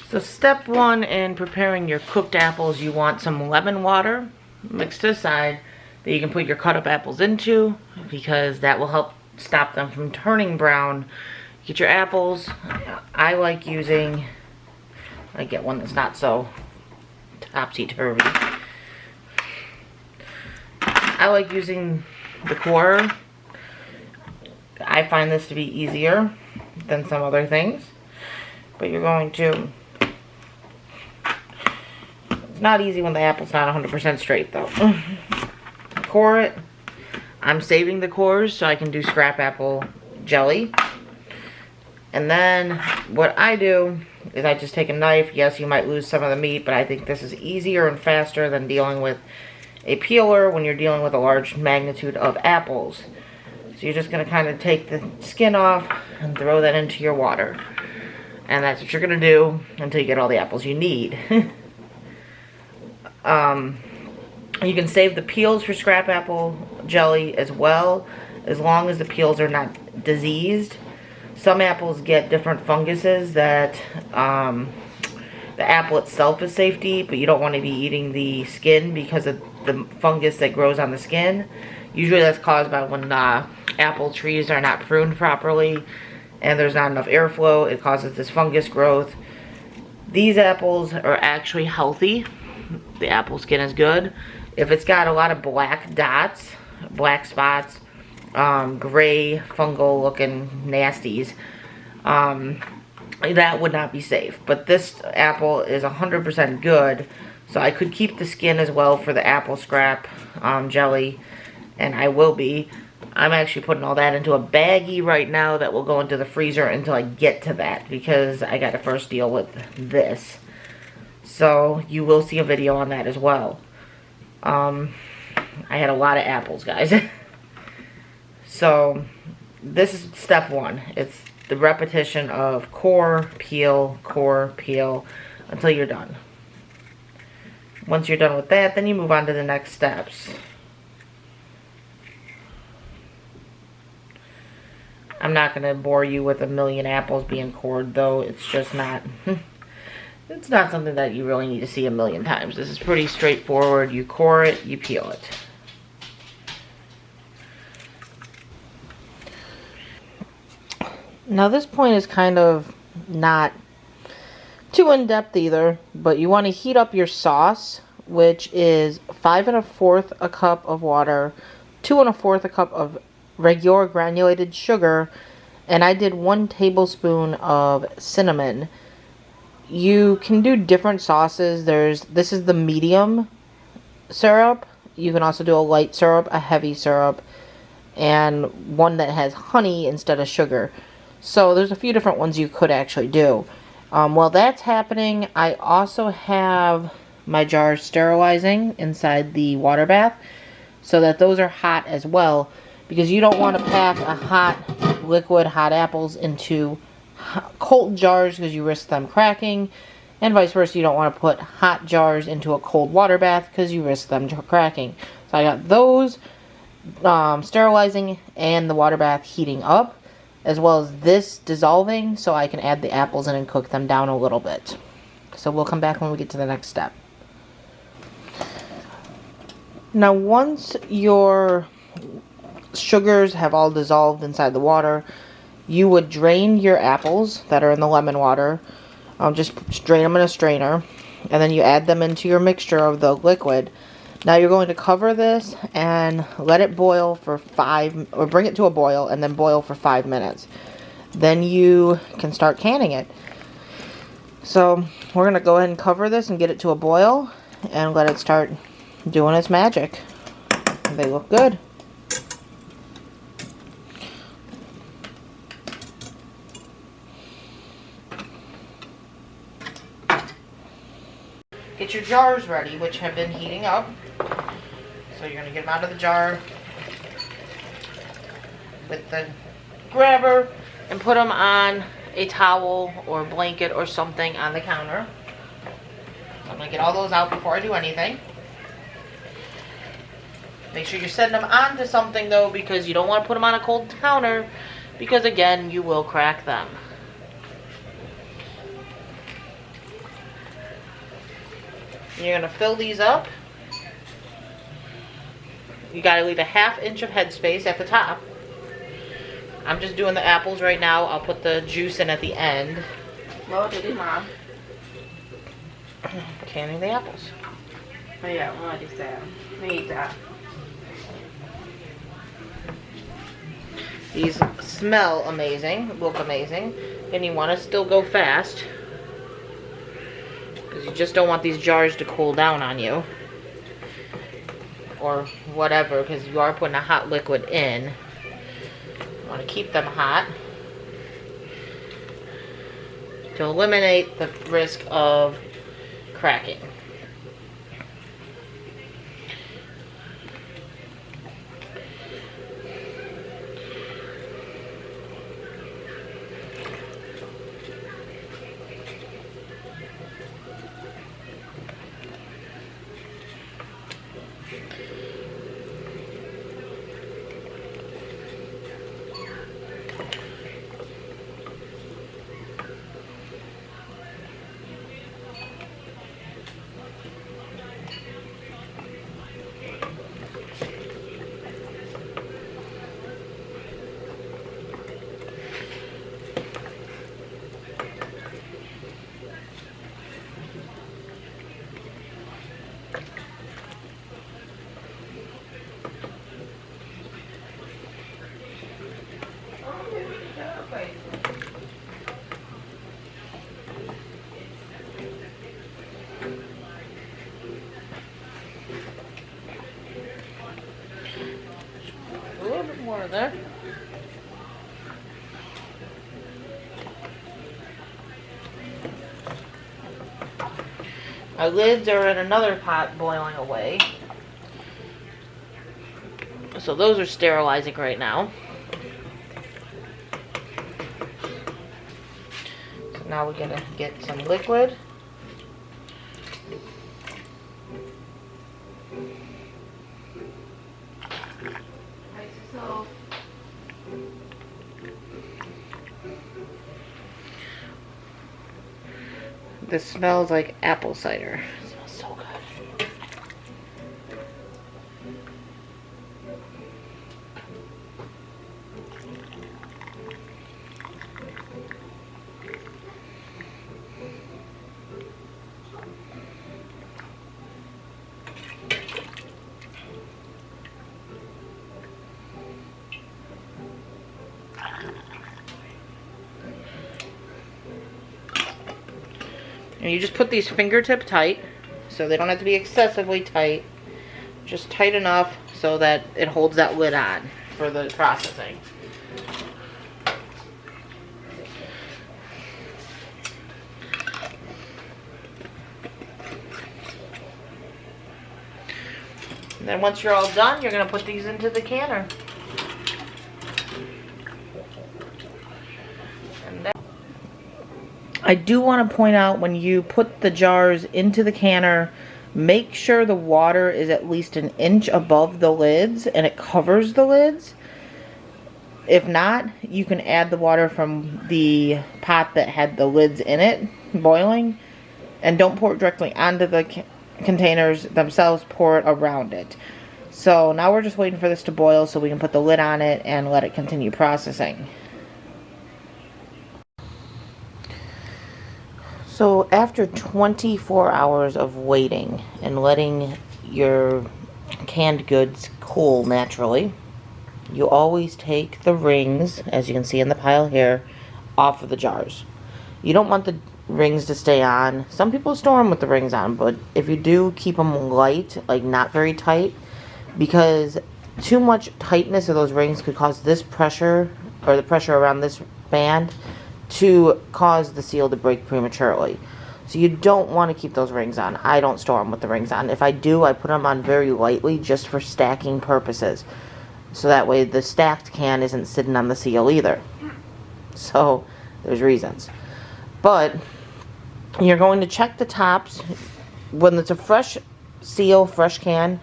So step one in preparing your cooked apples, you want some lemon water mixed aside that you can put your cut up apples into, because that will help stop them from turning brown. Get your apples. I like using, I get one that's not so topsy-turvy. I like using the core. I find this to be easier than some other things. But you're going to, it's not easy when the apple's not 100% straight though. Core it. I'm saving the cores so I can do scrap apple jelly. And then what I do is I just take a knife. Yes, you might lose some of the meat, but I think this is easier and faster than dealing with a peeler when you're dealing with a large magnitude of apples. So you're just going to kind of take the skin off and throw that into your water. And that's what you're going to do until you get all the apples you need. You can save the peels for scrap apple jelly as well, as long as the peels are not diseased. Some apples get different funguses that the apple itself is safe to eat, but you don't want to be eating the skin because of the fungus that grows on the skin. Usually that's caused by when apple trees are not pruned properly and there's not enough airflow. It causes this fungus growth. These apples are actually healthy. The apple skin is good. If it's got a lot of black dots, black spots, gray fungal looking nasties, that would not be safe. But this apple is 100% good, so I could keep the skin as well for the apple scrap jelly, and I will be. I'm actually putting all that into a baggie right now that will go into the freezer until I get to that, because I got to first deal with this. So you will see a video on that as well. I had a lot of apples, guys. So this is step one. It's the repetition of core, peel, until you're done. Once you're done with that, then you move on to the next steps. I'm not going to bore you with a million apples being cored, though. It's just not, it's not something that you really need to see a million times. This is pretty straightforward. You core it, you peel it. Now this point is kind of not too in-depth either, but you want to heat up your sauce, which is 5 1/4 cup of water, 2 1/4 cup of regular granulated sugar, and I did 1 tablespoon of cinnamon. You can do different sauces. This is the medium syrup. You can also do a light syrup, a heavy syrup, and one that has honey instead of sugar. So there's a few different ones you could actually do. While that's happening, I also have my jars sterilizing inside the water bath so that those are hot as well, because you don't want to pack a hot liquid, hot apples into cold jars because you risk them cracking, and vice versa. You don't want to put hot jars into a cold water bath because you risk them cracking. So I got those sterilizing and the water bath heating up, as well as this dissolving, so I can add the apples in and cook them down a little bit. So we'll come back when we get to the next step. Now once your sugars have all dissolved inside the water, you would drain your apples that are in the lemon water. Just drain them in a strainer, and then you add them into your mixture of the liquid. Now you're going to cover this and let it boil for bring it to a boil and then boil for 5 minutes. Then you can start canning it. So we're going to go ahead and cover this and get it to a boil and let it start doing its magic. They look good. Get your jars ready, which have been heating up. So you're going to get them out of the jar with the grabber and put them on a towel or blanket or something on the counter. I'm going to get all those out before I do anything. Make sure you're setting them onto something though, because you don't want to put them on a cold counter, because again, you will crack them. You're going to fill these up. You got to leave a 1/2 inch of headspace at the top. I'm just doing the apples right now. I'll put the juice in at the end. What did it, Mom? Canning the apples. Oh yeah, what is that? Need that. These smell amazing, look amazing, and you want to still go fast because you just don't want these jars to cool down on you or whatever, because you are putting a hot liquid in. You want to keep them hot to eliminate the risk of cracking. A little bit more there. Our lids are in another pot boiling away. So those are sterilizing right now. So now we're gonna get some liquid. This smells like apple cider. It smells so good. And you just put these fingertip tight, so they don't have to be excessively tight. Just tight enough so that it holds that lid on for the processing. And then once you're all done, you're going to put these into the canner. I do want to point out, when you put the jars into the canner, make sure the water is at least 1 inch above the lids and it covers the lids. If not, you can add the water from the pot that had the lids in it boiling, and don't pour it directly onto the containers themselves, pour it around it. So now we're just waiting for this to boil so we can put the lid on it and let it continue processing. So after 24 hours of waiting and letting your canned goods cool naturally, you always take the rings, as you can see in the pile here, off of the jars. You don't want the rings to stay on. Some people store them with the rings on, but if you do, keep them light, like not very tight, because too much tightness of those rings could cause this pressure, or the pressure around this band, to cause the seal to break prematurely. So you don't want to keep those rings on. I don't store them with the rings on. If I do, I put them on very lightly just for stacking purposes. So that way the stacked can isn't sitting on the seal either. So there's reasons. But you're going to check the tops. When it's a fresh seal, fresh can,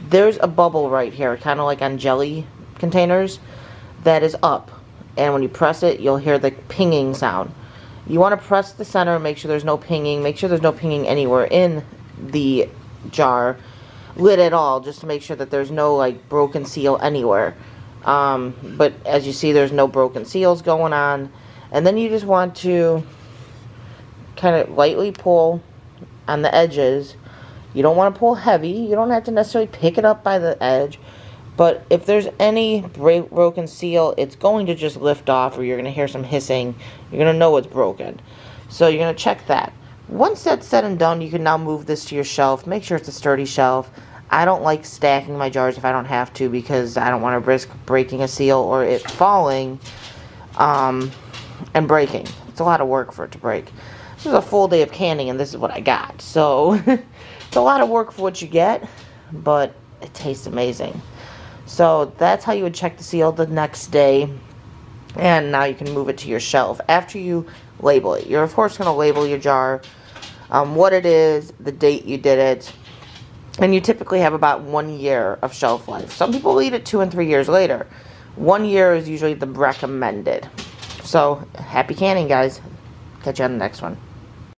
there's a bubble right here, kind of like on jelly containers, that is up. And when you press it, you'll hear the pinging sound. You want to press the center and make sure there's no pinging. Make sure there's no pinging anywhere in the jar lid at all, just to make sure that there's no like broken seal anywhere. But as you see, there's no broken seals going on. And then you just want to kind of lightly pull on the edges. You don't want to pull heavy. You don't have to necessarily pick it up by the edge. But if there's any broken seal, it's going to just lift off, or you're going to hear some hissing. You're going to know it's broken. So you're going to check that. Once that's said and done, you can now move this to your shelf. Make sure it's a sturdy shelf. I don't like stacking my jars if I don't have to, because I don't want to risk breaking a seal or it falling and breaking. It's a lot of work for it to break. This is a full day of canning, and this is what I got. So it's a lot of work for what you get, but it tastes amazing. So that's how you would check the seal the next day. And now you can move it to your shelf after you label it. You're of course going to label your jar, what it is, the date you did it, and you typically have about 1 year of shelf life. Some people eat it 2 and 3 years later. 1 year is usually the recommended. So happy canning, guys. Catch you on the next one.